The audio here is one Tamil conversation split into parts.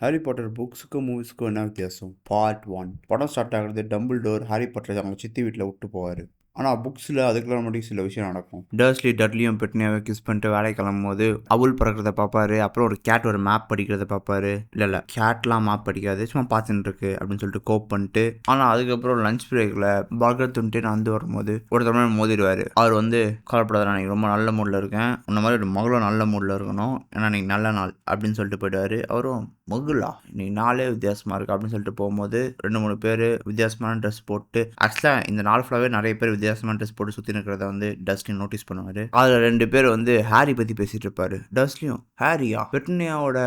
ஹாரி பாட்டர் புக்ஸுக்கும் மூவிஸ்க்கும் என்ன வித்தியாசம்? பார்ட் 1. படம் ஸ்டார்ட் ஆகுறது டம்பிள்டோர் ஹாரி பாட்டரை அவங்க சித்தி வீட்டில் விட்டு போவார். ஆனால் புக்ஸில் அதுக்கெல்லாம் மட்டும் சில விஷயம் நடக்கும். டர்ஸ்லி டட்லியும் பெட்னியாவை கிஸ் பண்ணிட்டு வேலை கிளம்பும் போது அவுல் பறக்கிறத பார்ப்பாரு. அப்புறம் ஒரு கேட் ஒரு மேப் படிக்கிறத பார்ப்பாரு. இல்லை கேட்லாம் மேப் படிக்காது, சும்மா பார்த்துட்டு இருக்கு அப்படின்னு சொல்லிட்டு கோப் பண்ணிட்டு. ஆனால் அதுக்கப்புறம் லஞ்ச் பிரேக்கில் பர்கர் துண்டு நடந்து வரும்போது ஒருத்தர் மோதிடுவார். அவர் வந்து கவலைப்படாத, நான் ரொம்ப நல்ல மூடில் இருக்கேன், உன்ன மாதிரி ஒரு மகளும் நல்ல மூடில் இருக்கணும், ஏன்னா இன்னைக்கு நல்ல நாள் அப்படின்னு சொல்லிட்டு போயிடுவார். அவரும் மகுலா இன்னைக்கு நாளே வித்தியாசமாக இருக்குது அப்படின்னு சொல்லிட்டு போகும்போது 2-3 பேர் வித்தியாசமான ட்ரெஸ் போட்டு, ஆக்சுவலாக இந்த நாள் ஃபுல்லாகவே நிறைய பேர் வித்தியாசமான ட்ரெஸ் போட்டு சுற்றி இருக்கிறத வந்து டஸ்ட்லி நோட்டீஸ் பண்ணுவார். அதில் 2 பேர் வந்து ஹாரி பற்றி பேசிட்டு இருப்பாரு. டஸ்ட்லியும் ஹாரியா, பெட்னியாவோட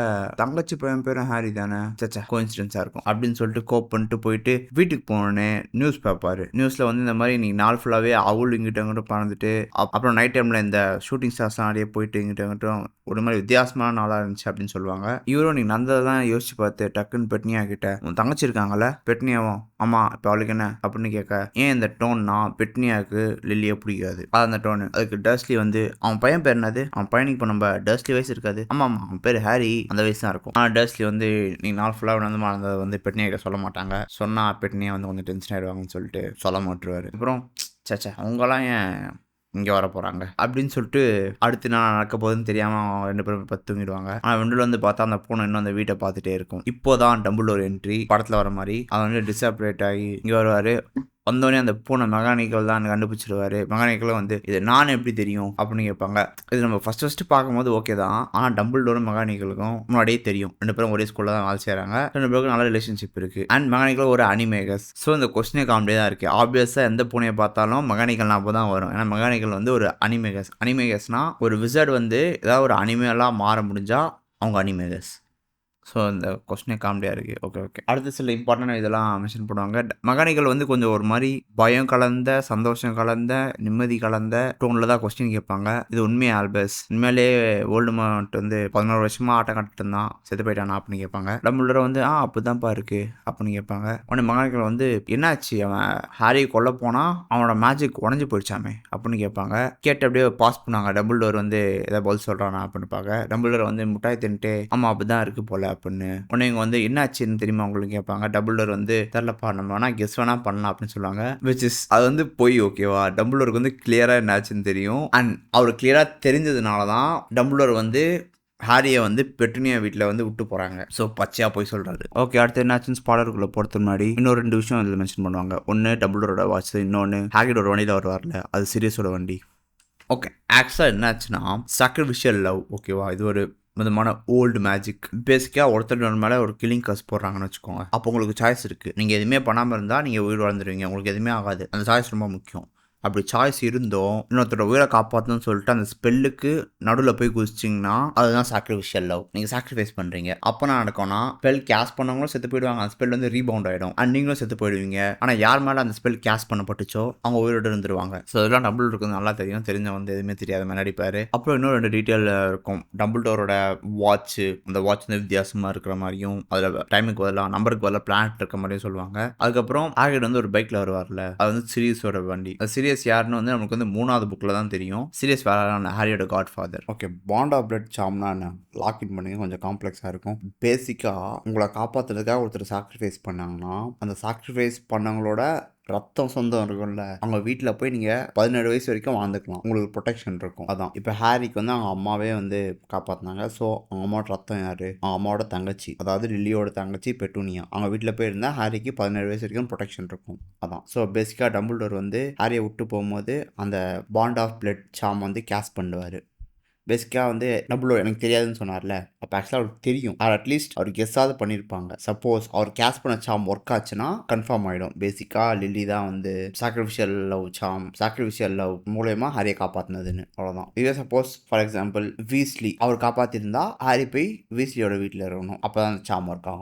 தங்கச்சி பையன் பேரும் ஹாரி தானே, சச்சா கோயின்சிடென்ஸாக இருக்கும் அப்படின்னு சொல்லிட்டு கோப் பண்ணிட்டு போயிட்டு வீட்டுக்கு போனோடனே நியூஸ் பார்ப்பாரு. நியூஸில் வந்து இந்த மாதிரி இன்னைக்கு நாள் ஃபுல்லாகவே அவள் இங்கிட்ட அங்கிட்ட பறந்துட்டு, அப்புறம் நைட் டைமில் இந்த ஷூட்டிங் ஸ்டார்ஸ்லாம் நிறைய போயிட்டு இங்கிட்ட அங்கிட்டும் ஒரு மாதிரி வித்தியாசமான நாளாக இருந்துச்சு அப்படின்னு சொல்லுவாங்க. இவரும் நீ நடந்ததான் யோசிச்சு பார்த்து டக்குன்னு பெட்னியா கிட்ட, உன் தங்கச்சி இருக்காங்கல்ல பெட்னியாவும், ஆமா இப்போ அவளுக்கு என்ன அப்படின்னு கேட்க, ஏன் இந்த டோன்னா பெட்னியாவுக்கு லில்லியை பிடிக்காது, அது அந்த டோனு. அதுக்கு டர்ஸ்லி வந்து, அவன் பையன் பேர் என்னது, அவன் பையனுக்கு இப்போ நம்ம டர்ஸ்லி வயசு இருக்காது, ஆமா ஆமா அவன் பேர் ஹாரி, அந்த வயசு தான் இருக்கும். ஆனால் டர்ஸ்லி வந்து நீ நாள் ஃபுல்லாக வந்து மறந்ததை வந்து பெட்னியா கிட்ட சொல்ல மாட்டாங்க, சொன்னா பெட்னியா வந்து கொஞ்சம் டென்ஷன் ஆயிடுவாங்கன்னு சொல்லிட்டு சொல்ல மாட்டுருவாரு. அப்புறம் சச்சா அவங்களாம் ஏன் இங்கே வர போகிறாங்க அப்படின்னு சொல்லிட்டு அடுத்து நான் நடக்க போகுதுன்னு தெரியாமல் 2 பேரும் பத்து தூங்கிடுவாங்க. ஆனால் விண்டில் வந்து பார்த்தா அந்த பூனை இன்னும் அந்த வீட்டை பார்த்துட்டே இருக்கும். இப்போதான் டம்பிள்டோர் என்ட்ரி படத்தில் வர மாதிரி அவன் வந்து டிஸாப்ரேட் ஆகி இங்கே வருவார். வந்தோடனே அந்த பூனை மெக்கானிக்கல் தான் கண்டுபிடிச்சிருவாரு. மெக்கானிக்கலும் வந்து இது நான் எப்படி தெரியும் அப்படின்னு கேட்பாங்க. இது நம்ம ஃபர்ஸ்ட் பார்க்கும்போது ஓகே தான், ஆனால் டம்பிள்டோரும் மெக்கானிக்கலுக்கும் முன்னாடியே தெரியும். 2 பேரும் ஒரே ஸ்கூலில் தான் வேலை செய்கிறாங்க. 2 பேருக்கும் நல்ல ரிலேஷன்ஷிப் இருக்குது. அண்ட் மெக்கானிக்கல் ஒரு அனிமேகஸ். ஸோ இந்த கொஸ்டினே காமெடியாக தான் இருக்குது. ஆப்வியஸாக எந்த பூனையை பார்த்தாலும் மெக்கானிக்கல் ஞாபகம் தான் வரும். ஏன்னா மெக்கானிக்கல் வந்து ஒரு அனிமேகஸ். அனிமேகஸ்னால் ஒரு விசர்ட் வந்து ஏதாவது ஒரு அனிமேலாக மாற முடிஞ்சால் அவங்க அனிமேகஸ். ஸோ இந்த கொஸ்டினே காமெடியாக இருக்குது. ஓகே அடுத்து சில இம்பார்ட்டன்ட் இதெல்லாம் மென்ஷன் பண்ணுவாங்க. மெக்கானிக்கல் வந்து கொஞ்சம் ஒரு மாதிரி பயம் கலந்த, சந்தோஷம் கலந்த, நிம்மதி கலந்த டோனில் தான் கொஸ்டின் கேட்பாங்க. இது உண்மையா ஆல்பஸ், உண்மையிலே வோல்டமோர்ட் வந்து 11 வருஷமாக ஆட்டம் கட்டுட்டு இருந்தான், செத்து போயிட்டானா அப்படின்னு கேட்பாங்க. டம்பிள்டோர் வந்து அப்படிதான்ப்பா இருக்கு அப்படின்னு கேட்பாங்க. உடனே மெக்கானிக்கல் வந்து என்னாச்சு, அவன் ஹாரி கொல்ல போனால் அவனோட மேஜிக் உடஞ்சி போயிடுச்சாமே அப்படின்னு கேட்பாங்க. கேட்டு அப்படியே பாஸ் பண்ணாங்க. டம்பிள்டோர் வந்து எதாவது பதில் சொல்கிறானா அப்படின்னு பார்க்க, டம்பிள்டோர் வந்து முட்டாய் தின்ட்டு ஆமாம் அப்படிதான் இருக்குது போல அப்படின்னு. உடனே இவங்க வந்து என்னாச்சுன்னு தெரியுமா உங்களுக்கு கேட்பாங்க. டம்பிள்டோர் வந்து தெரிலப்பா, நம்ம வேணா கெஸ் வேணா பண்ணலாம் அப்படின்னு சொல்லுவாங்க. விச் இஸ் அது வந்து போய் ஓகேவா, டம்பிள்டோருக்கு வந்து கிளியரா என்னாச்சுன்னு தெரியும். அண்ட் அவர் கிளியரா தெரிஞ்சதுனால தான் டம்பிள்டோர் வந்து ஹாரியை வந்து பெட்னியா வீட்டில் வந்து விட்டு போகிறாங்க. ஸோ பச்சையாக போய் சொல்கிறாரு. ஓகே அடுத்து என்னாச்சுன்னு ஸ்பாய்லருக்குள்ளே போகிறது முன்னாடி இன்னொரு 2 விஷயம் இதில் மென்ஷன் பண்ணுவாங்க. ஒன்று டம்பிள்டோரோட வாட்ச், இன்னொன்று ஹாரியோட வண்டியில் வருவார்ல அது சீரியஸோட வண்டி. ஓகே ஆக்சுவலாக என்னாச்சுன்னா சாக்ரிஃபிஷியல் லவ், ஓகேவா, இது ஒரு விதமான ஓல்டு மேஜிக். பேசிக்காக ஒருத்தர் மேலே ஒரு கில்லிங் கஸ் போடுறாங்கன்னு வச்சுக்கோங்க. அப்போ உங்களுக்கு சாய்ஸ் இருக்குது. நீங்கள் எதுவுமே பண்ணாமல் இருந்தால் நீங்கள் உயிர் வாழ்ந்துருவீங்க, உங்களுக்கு எதுவுமே ஆகாது. அந்த சாய்ஸ் ரொம்ப முக்கியம். அப்படி சாய்ஸ் இருந்தோம் இன்னொருத்தரோட உயிரை காப்பாற்றணும்னு சொல்லிட்டு அந்த ஸ்பெல்லுக்கு நடுவில் போய் குதிச்சிங்கன்னா அதுதான் சாக்ரிஃபிஷியல் லவ். நீங்கள் சாக்ரிஃபைஸ் பண்ணுறீங்க. அப்போ நான் நடக்கும்னா ஸ்பெல் கேஸ் பண்ணவங்களும் செத்து போயிடுவாங்க, அந்த ஸ்பெல் வந்து ரீபவுண்ட் ஆகிடும், அண்ட் நீங்களும் செத்து போயிடுவீங்க. ஆனால் யார் மேலே அந்த ஸ்பெல் கேஸ் பண்ணப்பட்டுச்சோ அவங்க உயிரோடு இருந்துருவாங்க. ஸோ இதெல்லாம் டம்பிள்டோருக்கு நல்லா தெரியும். தெரிஞ்ச வந்து எதுவுமே தெரியாத மாதிரி நடிப்பார். அப்புறம் இன்னும் 2 டீட்டெயில் இருக்கும். டம்பிள்டோரோட வாட்ச்சு, அந்த வாட்ச் வந்து வித்தியாசமாக இருக்கிற மாதிரியும், அதில் டைமுக்கு பதிலாக நம்பருக்கு பதிலாக பிளானட் இருக்க மாதிரியும் சொல்லுவாங்க. அதுக்கப்புறம் ஹாக்ரிட் வந்து ஒரு பைக்கில் வருவார்ல, அது வந்து சீரியஸோட வண்டி. அது சீரியஸ் யாருன்னு வந்து நமக்கு வந்து 3வது புக்கில் தான் தெரியும். சீரியஸ் வேற ஹாரியோட godfather. Okay bond of blood சாம்னா என்ன லாக்இன் பண்ணி கொஞ்சம் காம்ப்ளெக்ஸாக இருக்கும். பேசிக்காக உங்களை காப்பாற்றுறதுக்காக ஒருத்தர் சாக்ரிஃபைஸ் பண்ணாங்கன்னா அந்த சாக்ரிஃபைஸ் பண்ணவங்களோட ரத்தம் சொந்தம் இருக்கும்ல, அவங்க வீட்டில் போய் நீங்கள் 17 வயசு வரைக்கும் வாழ்ந்துக்கலாம், உங்களுக்கு ப்ரொடெக்ஷன் இருக்கும். அதான் இப்போ ஹாரிக்கு வந்து அவங்க அம்மாவே வந்து காப்பாற்றினாங்க. ஸோ அவங்க அம்மாவோட ரத்தம் யார், அவங்க அம்மாவோட தங்கச்சி, அதாவது லில்லியோட தங்கச்சி பெட்டூனியா. அவங்க வீட்டில் போய் இருந்தால் ஹாரிக்கு 17 வயசு வரைக்கும் ப்ரொடெக்ஷன் இருக்கும். அதான் ஸோ பேசிக்காக டம்பிள்டோர் வந்து ஹாரியை விட்டு போகும்போது அந்த பாண்ட் ஆஃப் பிளட் சாம் வந்து கேஸ் பண்ணுவார். பேசிக்காக வந்து டம்பிள்டோர் எனக்கு தெரியாதுன்னு சொன்னார்ல, அப்போ ஆக்சுவலாக அவருக்கு தெரியும். அவர் அட்லீஸ்ட் அவர் கெஸ்ஸாவது பண்ணியிருப்பாங்க. சப்போஸ் அவர் கேஸ் பண்ண சாம் ஒர்க் ஆச்சுன்னா கன்ஃபார்ம் ஆகிடும். பேசிக்காக லில்லி தான் வந்து சாக்ரிஃபிஷியல் லவ் மூலயமா ஹாரியை காப்பாற்றினதுன்னு, அவ்வளோதான். இதே சப்போஸ் ஃபார் எக்ஸாம்பிள் வீஸ்லி அவர் காப்பாற்றிருந்தா ஹாரி போய் வீஸ்லியோட வீட்டில் இருக்கணும், அப்போ தான் சாம் ஒர்க் ஆகும்.